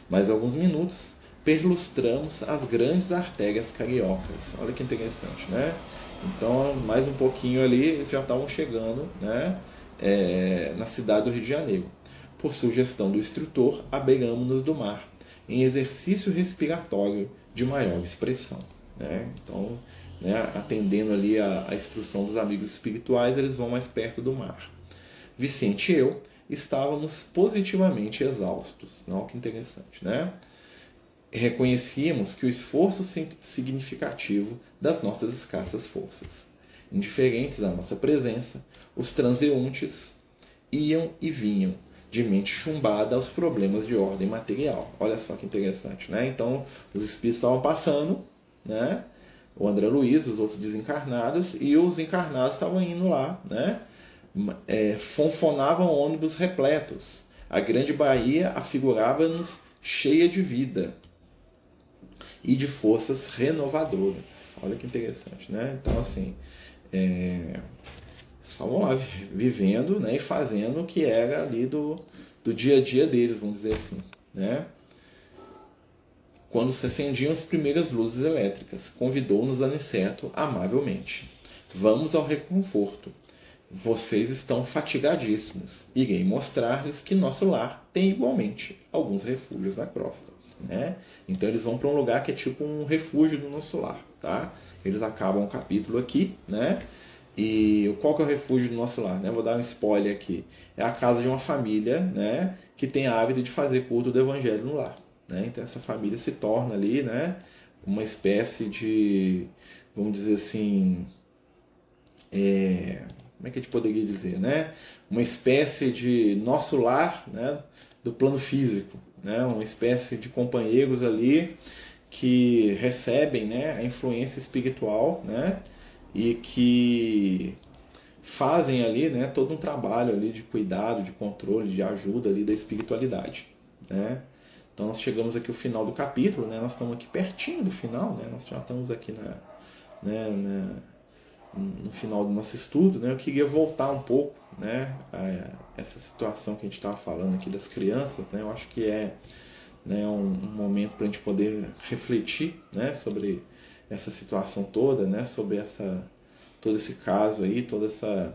Mais alguns minutos perlustramos as grandes artérias cariocas. Olha que interessante, né? Então, mais um pouquinho ali, eles já estavam chegando, né, na cidade do Rio de Janeiro. Por sugestão do instrutor, abeiramos-nos do mar, em exercício respiratório de maior expressão, né? Então, né, atendendo ali a instrução dos amigos espirituais, eles vão mais perto do mar. Vicente e eu estávamos positivamente exaustos. Não, que interessante, né? Reconhecíamos que o esforço significativo das nossas escassas forças. Indiferentes à nossa presença, os transeuntes iam e vinham, de mente chumbada aos problemas de ordem material. Olha só que interessante, né? Então, os espíritos estavam passando, né, o André Luiz, os outros desencarnados, e os encarnados estavam indo lá, né? Fonfonavam ônibus repletos. A Grande Bahia afigurava-nos cheia de vida e de forças renovadoras. Olha que interessante, né? Então, assim, estavam lá vivendo, né, e fazendo o que era ali do dia a dia deles, vamos dizer assim, né? Quando se acendiam as primeiras luzes elétricas, convidou-nos Aniceto amavelmente. Vamos ao reconforto. Vocês estão fatigadíssimos. Irei mostrar-lhes que nosso lar tem igualmente alguns refúgios na crosta, né? Então eles vão para um lugar que é tipo um refúgio do nosso lar, tá? Eles acabam o capítulo aqui, né? E qual que é o refúgio do nosso lar, né? Vou dar um spoiler aqui. É a casa de uma família, né, que tem hábito de fazer culto do evangelho no lar, né? Então essa família se torna ali, né, uma espécie de, vamos dizer assim, como é que a gente poderia dizer, né? Uma espécie de nosso lar, né, do plano físico, né? Uma espécie de companheiros ali que recebem, né, a influência espiritual, né, e que fazem ali, né, todo um trabalho ali de cuidado, de controle, de ajuda ali da espiritualidade, né? Então nós chegamos aqui ao final do capítulo, né? Nós estamos aqui pertinho do final, né? Nós já estamos aqui no final do nosso estudo, né? Eu queria voltar um pouco, né, a essa situação que a gente estava falando aqui das crianças, né? Eu acho que é, né, um momento para a gente poder refletir, né, sobre essa situação toda, né, sobre todo esse caso aí, toda essa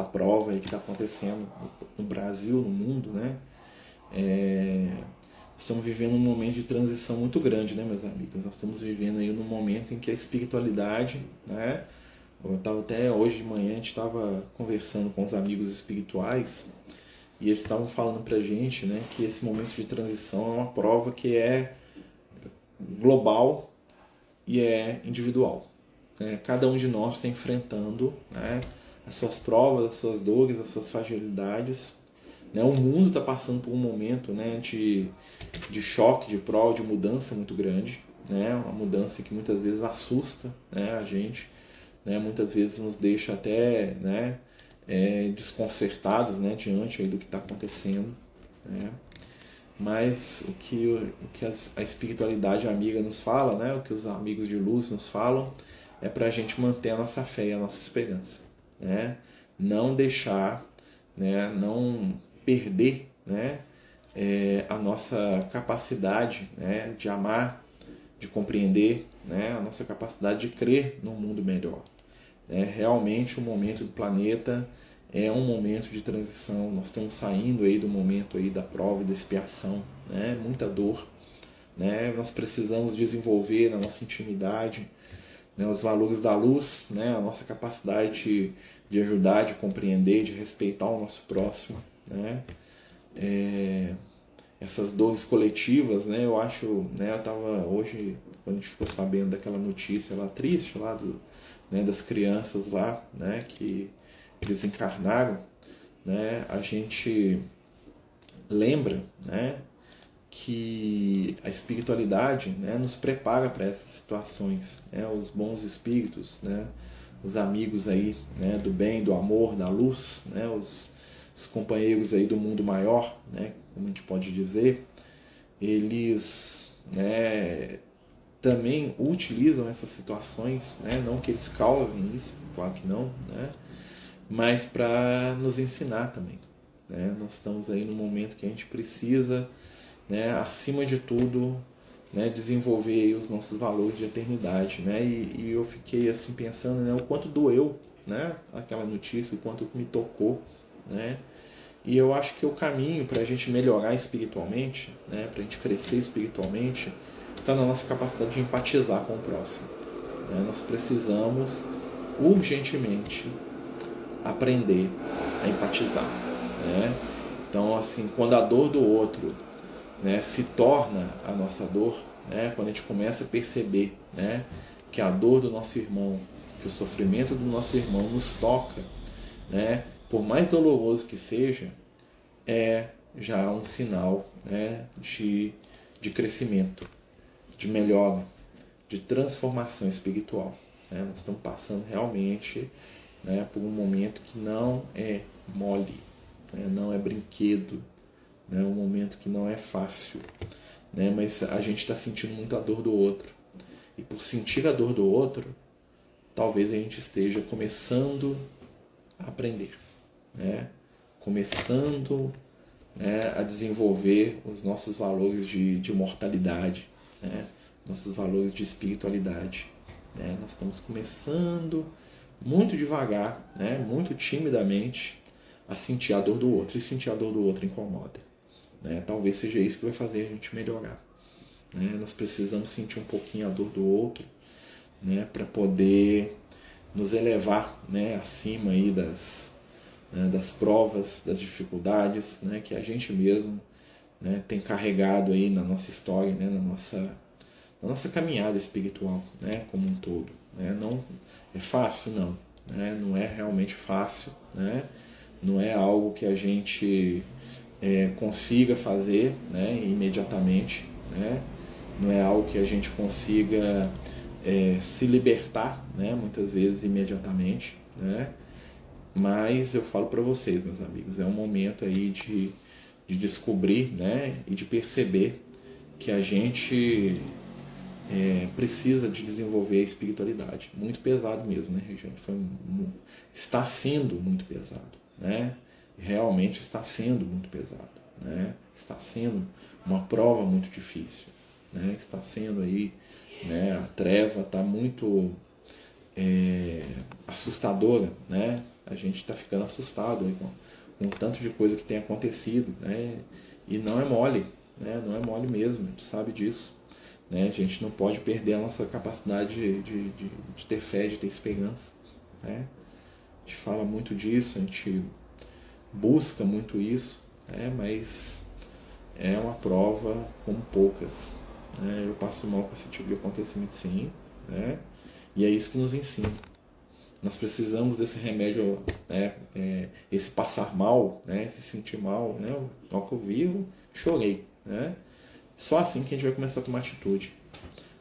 prova aí que está acontecendo no Brasil, no mundo, né? Estamos vivendo um momento de transição muito grande, né, meus amigos? Nós estamos vivendo aí num momento em que a espiritualidade, né? Eu estava até hoje de manhã, a gente estava conversando com os amigos espirituais e eles estavam falando pra gente, né, que esse momento de transição é uma prova que é global e é individual, né? Cada um de nós está enfrentando, né, as suas provas, as suas dores, as suas fragilidades, né? O mundo está passando por um momento, né, de choque, de prova, de mudança muito grande, né? Uma mudança que muitas vezes assusta, né, a gente, né? Muitas vezes nos deixa até, né, desconcertados, né, diante aí do que está acontecendo, né? Mas o que a espiritualidade amiga nos fala, né, o que os amigos de luz nos falam, é para a gente manter a nossa fé e a nossa esperança, né? Não deixar, né, não perder, né, a nossa capacidade, né, de amar, de compreender, né, a nossa capacidade de crer num mundo melhor. Realmente o momento do planeta é um momento de transição. Nós estamos saindo aí do momento aí da prova e da expiação, né? Muita dor, né? Nós precisamos desenvolver na nossa intimidade, né, os valores da luz, né? A nossa capacidade de ajudar, de compreender, de respeitar o nosso próximo, né? Essas dores coletivas, né? Eu acho, né? Eu estava hoje, quando a gente ficou sabendo daquela notícia lá triste lá né, das crianças lá, né, que eles encarnaram, né, a gente lembra, né, que a espiritualidade, né, nos prepara para essas situações, né, os bons espíritos, né, os amigos aí, né, do bem, do amor, da luz, né, os companheiros aí do mundo maior, né, como a gente pode dizer, eles, né, também utilizam essas situações, né? Não que eles causem isso, claro que não, né? Mas para nos ensinar também, né? Nós estamos aí num momento que a gente precisa, né, acima de tudo, né, desenvolver aí os nossos valores de eternidade, né? E eu fiquei assim pensando, né, o quanto doeu, né, aquela notícia, o quanto me tocou, né? E eu acho que o caminho para a gente melhorar espiritualmente, né, para a gente crescer espiritualmente, está na nossa capacidade de empatizar com o próximo, né? Nós precisamos urgentemente aprender a empatizar, né? Então, assim, quando a dor do outro, né, se torna a nossa dor, né, quando a gente começa a perceber, né, que a dor do nosso irmão, que o sofrimento do nosso irmão nos toca, né, por mais doloroso que seja, é já um sinal, né, de crescimento, de melhora, de transformação espiritual. Né? Nós estamos passando realmente, né, por um momento que não é mole, né? Não é brinquedo, né? Um momento que não é fácil, né? Mas a gente está sentindo muito a dor do outro. E por sentir a dor do outro, talvez a gente esteja começando a aprender, né? Começando, né, a desenvolver os nossos valores de mortalidade, né? Nossos valores de espiritualidade. Né? Nós estamos começando muito devagar, né? Muito timidamente, a sentir a dor do outro. E sentir a dor do outro incomoda. Né? Talvez seja isso que vai fazer a gente melhorar. Né? Nós precisamos sentir um pouquinho a dor do outro, né? Para poder nos elevar, né? Acima aí das provas, das dificuldades, né? Que a gente mesmo, né? Tem carregado aí na nossa história, né? na nossa caminhada espiritual, né? Como um todo. Né? Não é fácil? Não. Né? Não é realmente fácil. Né? Não é algo que a gente consiga fazer, né? Imediatamente. Né? Não é algo que a gente consiga se libertar, né? Muitas vezes imediatamente. Né? Mas eu falo para vocês, meus amigos, é um momento aí de descobrir, né? E de perceber que a gente precisa de desenvolver a espiritualidade. Muito pesado mesmo, né, Regiane? Está sendo muito pesado, né? Realmente está sendo muito pesado, né? Está sendo uma prova muito difícil, né? Está sendo aí, né? A treva está muito assustadora, né? A gente está ficando assustado aí com o tanto de coisa que tem acontecido, né? E não é mole, né? Não é mole mesmo, a gente sabe disso. Né? A gente não pode perder a nossa capacidade de ter fé, de ter esperança. Né? A gente fala muito disso, a gente busca muito isso, né? Mas é uma prova como poucas. Né? Eu passo mal com esse tipo de acontecimento, sim, né? E é isso que nos ensina. Nós precisamos desse remédio, né? Esse passar mal, né? Esse sentir mal. Né? Na hora que eu vi, eu chorei. Né? Só assim que a gente vai começar a tomar atitude.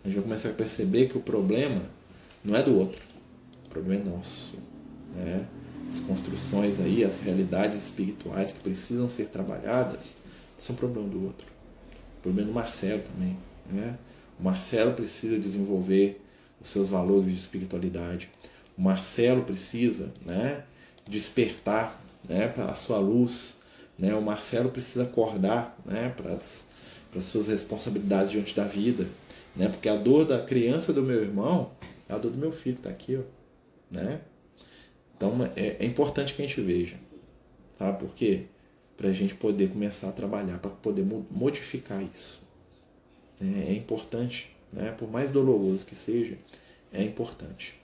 A gente vai começar a perceber que o problema não é do outro. O problema é nosso. Né? As construções aí, as realidades espirituais que precisam ser trabalhadas, são problema do outro. O problema é do Marcelo também. Né? O Marcelo precisa desenvolver os seus valores de espiritualidade. O Marcelo precisa, né, despertar, né, para a sua luz. Né? O Marcelo precisa acordar, né, para as suas responsabilidades diante da vida, né? Porque a dor da criança do meu irmão é a dor do meu filho que está aqui, ó, né? Então é importante que a gente veja, tá? Por quê? Para a gente poder começar a trabalhar, para poder modificar isso. É importante, né? Por mais doloroso que seja, é importante.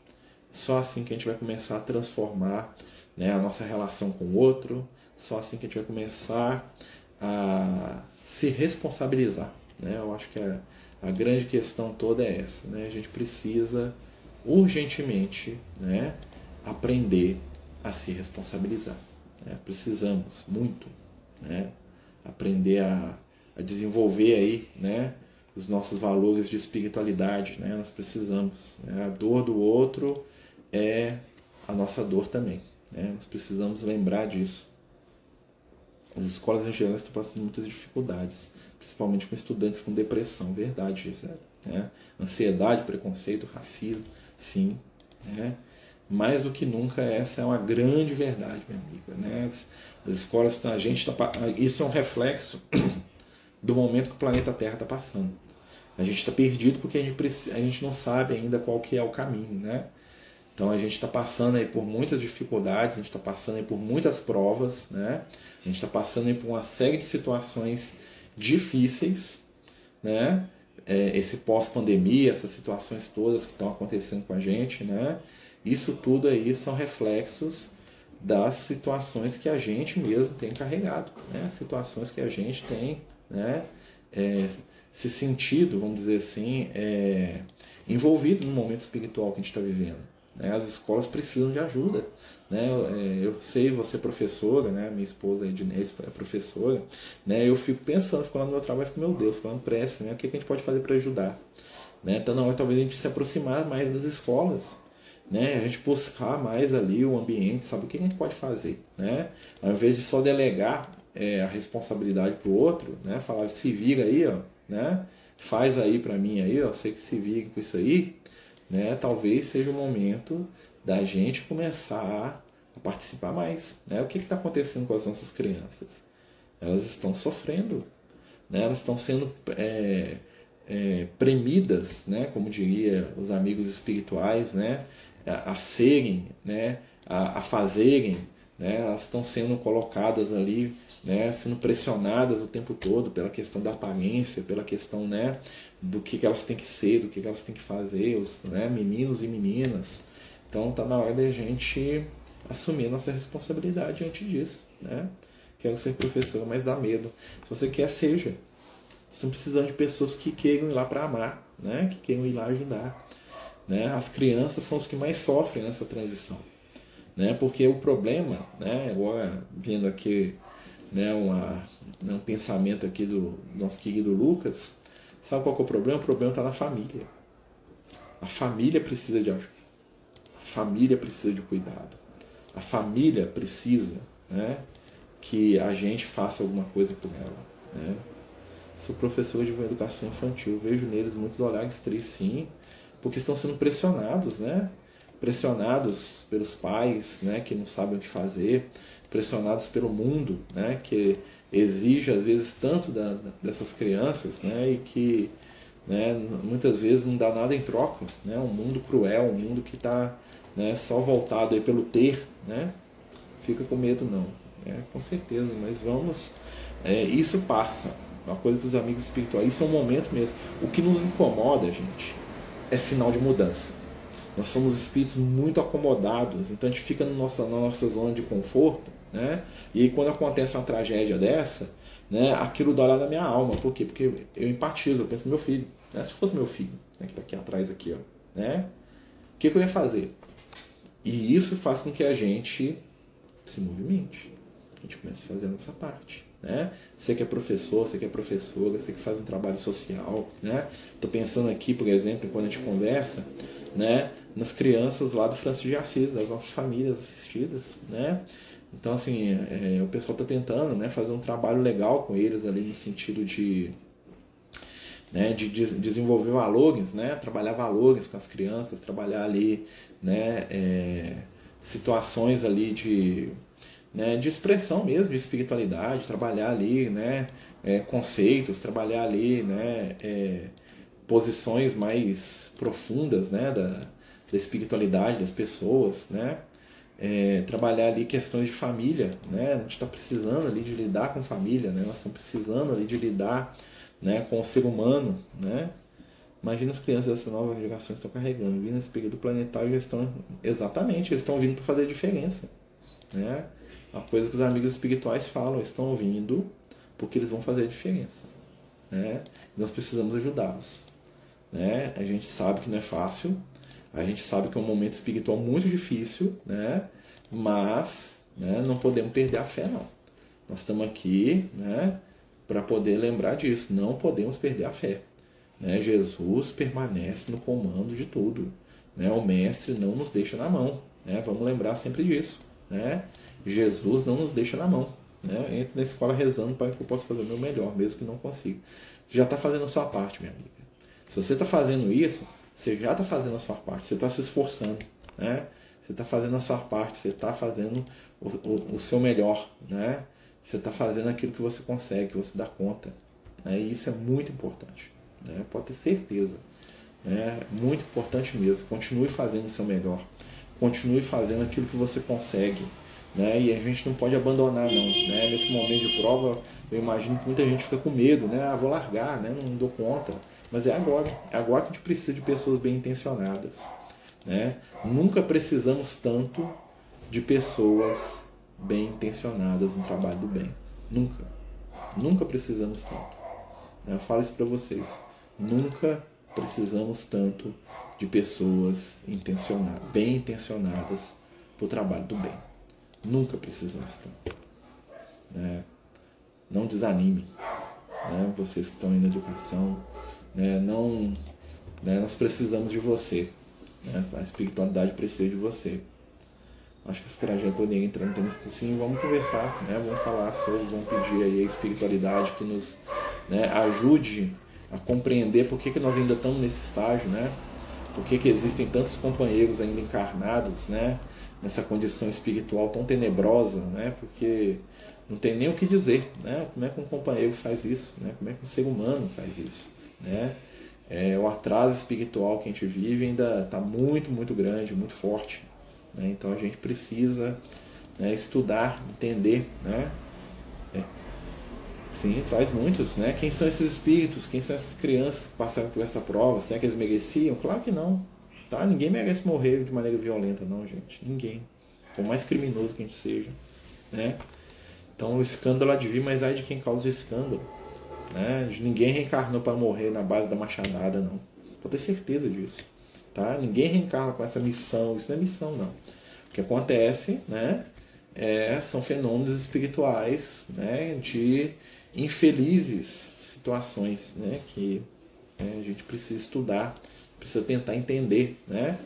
Só assim que a gente vai começar a transformar, né, a nossa relação com o outro, só assim que a gente vai começar a se responsabilizar. Né? Eu acho que a grande questão toda é essa. Né? A gente precisa urgentemente, né, aprender a se responsabilizar. Né? Precisamos muito, né, aprender a desenvolver aí, né, os nossos valores de espiritualidade. Né? Nós precisamos. Né? A dor do outro é a nossa dor também. Né? Nós precisamos lembrar disso. As escolas em geral estão passando muitas dificuldades, principalmente com estudantes com depressão. Verdade, Gisele. Né? Ansiedade, preconceito, racismo, sim. Né? Mais do que nunca, essa é uma grande verdade, minha amiga. Né? As escolas, isso é um reflexo do momento que o planeta Terra está passando. A gente está perdido porque a gente não sabe ainda qual que é o caminho, né? Então a gente está passando aí por muitas dificuldades, a gente está passando aí por muitas provas, né? A gente está passando aí por uma série de situações difíceis, né? Esse pós-pandemia, essas situações todas que estão acontecendo com a gente, né? Isso tudo aí são reflexos das situações que a gente mesmo tem carregado, né? Situações que a gente tem, né? Se sentido, vamos dizer assim, envolvido no momento espiritual que a gente está vivendo. As escolas precisam de ajuda. Né? Eu sei, você é professora, né? Minha esposa Ednei é professora. Né? Eu fico pensando, fico lá no meu trabalho, fico, meu Deus, fico falando prece, né? O que a gente pode fazer para ajudar? né? Então não é talvez a gente se aproximar mais das escolas, né? A gente buscar mais ali o ambiente, sabe o que a gente pode fazer, né? Ao invés de só delegar a responsabilidade para o outro, né? Falar, se vira aí, ó, né? Faz aí para mim aí, ó, sei que se vira com isso aí, né? Talvez seja o momento da gente começar a participar mais, né? O que está acontecendo com as nossas crianças? Elas estão sofrendo, né? Elas estão sendo premidas, né? Como diria os amigos espirituais, né? A serem, né? A fazerem, né? Elas estão sendo colocadas ali, né? Sendo pressionadas o tempo todo pela questão da aparência, pela questão, né? Do que elas têm que ser, do que elas têm que fazer, os, né? Meninos e meninas. Então está na hora da gente assumir a nossa responsabilidade diante disso, né? Quero ser professor, mas dá medo. Se você quer, seja. Estão precisando de pessoas que queiram ir lá para amar, né? Que queiram ir lá ajudar, né? As crianças são os que mais sofrem nessa transição, né? Porque o problema, né? Agora vendo aqui, né? Um pensamento aqui do nosso querido Lucas, sabe qual que é o problema? O problema está na família. A família precisa de ajuda. A família precisa de cuidado. A família precisa, né? Que a gente faça alguma coisa por ela, né? Sou professor de educação infantil, vejo neles muitos olhares tristes, sim, porque estão sendo pressionados, né? Pressionados pelos pais, né? Que não sabem o que fazer, pressionados pelo mundo, né? Que exige às vezes tanto dessas crianças, né? E que, né? Muitas vezes não dá nada em troca, né? Um mundo cruel, um mundo que está, né? Só voltado aí pelo ter, né? Fica com medo não, com certeza, mas vamos, isso passa. Uma coisa para os amigos espirituais, isso é um momento mesmo. O que nos incomoda, gente, é sinal de mudança. Nós somos espíritos muito acomodados, então a gente fica na nossa zona de conforto, né? E aí quando acontece uma tragédia dessa, né, aquilo dói lá na minha alma. Por quê? Porque eu empatizo, eu penso no meu filho, né? Se fosse meu filho, né, que está aqui atrás, aqui, ó, né? O que eu ia fazer? E isso faz com que a gente se movimente. A gente começa a fazer a nossa parte, né? Você que é professor, você que é professora, você que faz um trabalho social, né? Tô pensando aqui, por exemplo, quando a gente conversa, né, nas crianças lá do Francisco de Assis, das nossas famílias assistidas, né? Então, assim, o pessoal tá tentando, né, fazer um trabalho legal com eles ali no sentido de, né, de desenvolver valores, né? Trabalhar valores com as crianças, trabalhar ali, né, situações ali de, né, de expressão mesmo, de espiritualidade, trabalhar ali, né, conceitos, trabalhar ali, né, posições mais profundas, né, da espiritualidade das pessoas, né, trabalhar ali questões de família, né, a gente está precisando ali de lidar com família, né, nós estamos precisando ali de lidar, né, com o ser humano, né. Imagina as crianças dessa nova geração estão carregando, vindo nesse período planetário, já estão, exatamente, eles estão vindo para fazer a diferença, né? A coisa que os amigos espirituais falam, eles estão vindo porque eles vão fazer a diferença, né? Nós precisamos ajudá-los, né? A gente sabe que não é fácil, a gente sabe que é um momento espiritual muito difícil, né? Mas, né, não podemos perder a fé, não. Nós estamos aqui, né, para poder lembrar disso, não podemos perder a fé, né? Jesus permanece no comando de tudo, né? O Mestre não nos deixa na mão, né? Vamos lembrar sempre disso, né? Jesus não nos deixa na mão, né? Entre na escola rezando para que eu possa fazer o meu melhor, mesmo que não consiga. Você já está fazendo a sua parte, minha amiga. Se você está fazendo isso, você já está fazendo a sua parte, você está se esforçando, né? Você está fazendo a sua parte, você está fazendo o seu melhor, né? Você está fazendo aquilo que você consegue, que você dá conta, né? E isso é muito importante, né? Pode ter certeza, né? Muito importante mesmo. Continue fazendo o seu melhor, continue fazendo aquilo que você consegue, né? E a gente não pode abandonar não, né? Nesse momento de prova eu imagino que muita gente fica com medo, né? Ah, vou largar, né? Não dou conta, mas é agora que a gente precisa de pessoas bem intencionadas, né? Nunca precisamos tanto de pessoas bem intencionadas no trabalho do bem, nunca precisamos tanto. Eu falo isso para vocês, nunca precisamos tanto de pessoas bem intencionadas para o trabalho do bem. Nunca precisamos tanto, né? Não desanime, né? Vocês que estão aí na educação, né? Não né? Nós precisamos de você, né? A espiritualidade precisa de você. Acho que esse trajetória entrando nisso, sim, vamos conversar, né? Vamos falar sobre, vamos pedir aí a espiritualidade que nos, né, ajude a compreender por que nós ainda estamos nesse estágio, né? Por que existem tantos companheiros ainda encarnados, né? Nessa condição espiritual tão tenebrosa, né? Porque não tem nem o que dizer, né? Como é que um companheiro faz isso, né? Como é que um ser humano faz isso, né? O atraso espiritual que a gente vive ainda está muito, muito grande, muito forte, né? Então a gente precisa, né, estudar, entender, né? Sim, traz muitos, né? Quem são esses espíritos? Quem são essas crianças que passaram por essa prova? Será que eles mereciam? Claro que não, tá? Ninguém merece morrer de maneira violenta, não, gente. Ninguém. Por mais criminoso que a gente seja, né? Então o escândalo há de vir, mas ai de quem causa o escândalo, né? Ninguém reencarnou para morrer na base da machadada, não. Pode ter certeza disso, tá? Ninguém reencarna com essa missão. Isso não é missão, não. O que acontece, né? São fenômenos espirituais, né, de infelizes situações, né, que a gente precisa estudar, precisa tentar entender, né,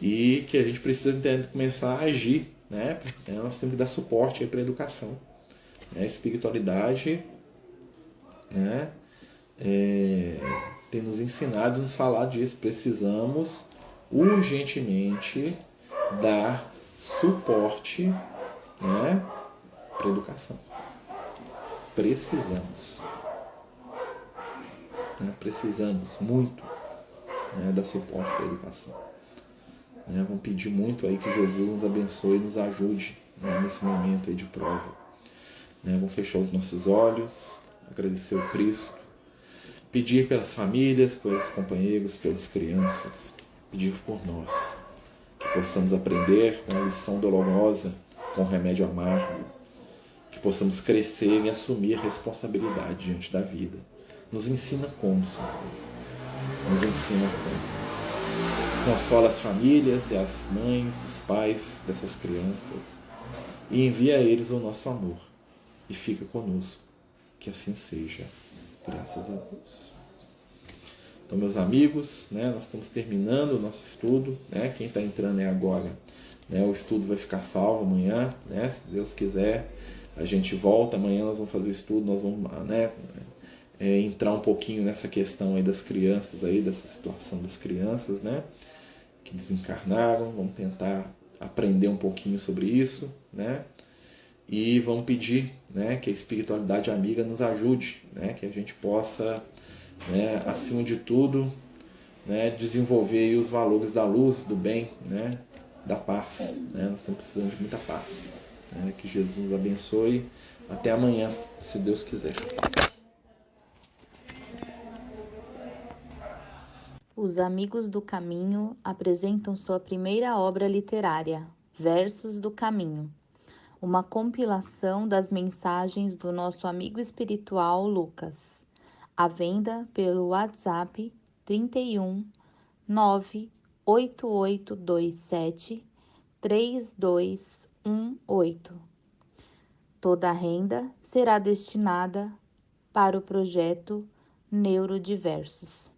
e que a gente precisa começar a agir, né, nós temos que dar suporte para a educação, né, a espiritualidade, né, tem nos ensinado, nos falar disso. Precisamos urgentemente dar suporte, né, para a educação. Precisamos, né, precisamos muito, né, dar suporte para a educação, né. Vamos pedir muito aí que Jesus nos abençoe e nos ajude, né, nesse momento aí de prova, né. Vamos fechar os nossos olhos, agradecer ao Cristo, pedir pelas famílias, pelos companheiros, pelas crianças, pedir por nós, que possamos aprender com a lição dolorosa, com o remédio amargo, que possamos crescer e assumir a responsabilidade diante da vida. Nos ensina como, Senhor. Nos ensina como. Consola as famílias e as mães, os pais dessas crianças e envia a eles o nosso amor. E fica conosco. Que assim seja. Graças a Deus. Então, meus amigos, né, nós estamos terminando o nosso estudo, né? Quem está entrando agora, né, o estudo vai ficar salvo amanhã, né, se Deus quiser. A gente volta, amanhã nós vamos fazer o estudo, nós vamos, né, entrar um pouquinho nessa questão aí das crianças, aí, dessa situação das crianças, né, que desencarnaram. Vamos tentar aprender um pouquinho sobre isso, né, e vamos pedir, né, que a espiritualidade amiga nos ajude, né, que a gente possa, né, acima de tudo, né, desenvolver aí os valores da luz, do bem, né, da paz, né. Nós estamos precisando de muita paz, né. Que Jesus nos abençoe. Até amanhã, se Deus quiser. Os Amigos do Caminho apresentam sua primeira obra literária, Versos do Caminho, uma compilação das mensagens do nosso amigo espiritual Lucas, à venda pelo WhatsApp 31 98827 3218. Toda a renda será destinada para o projeto Neurodiversos.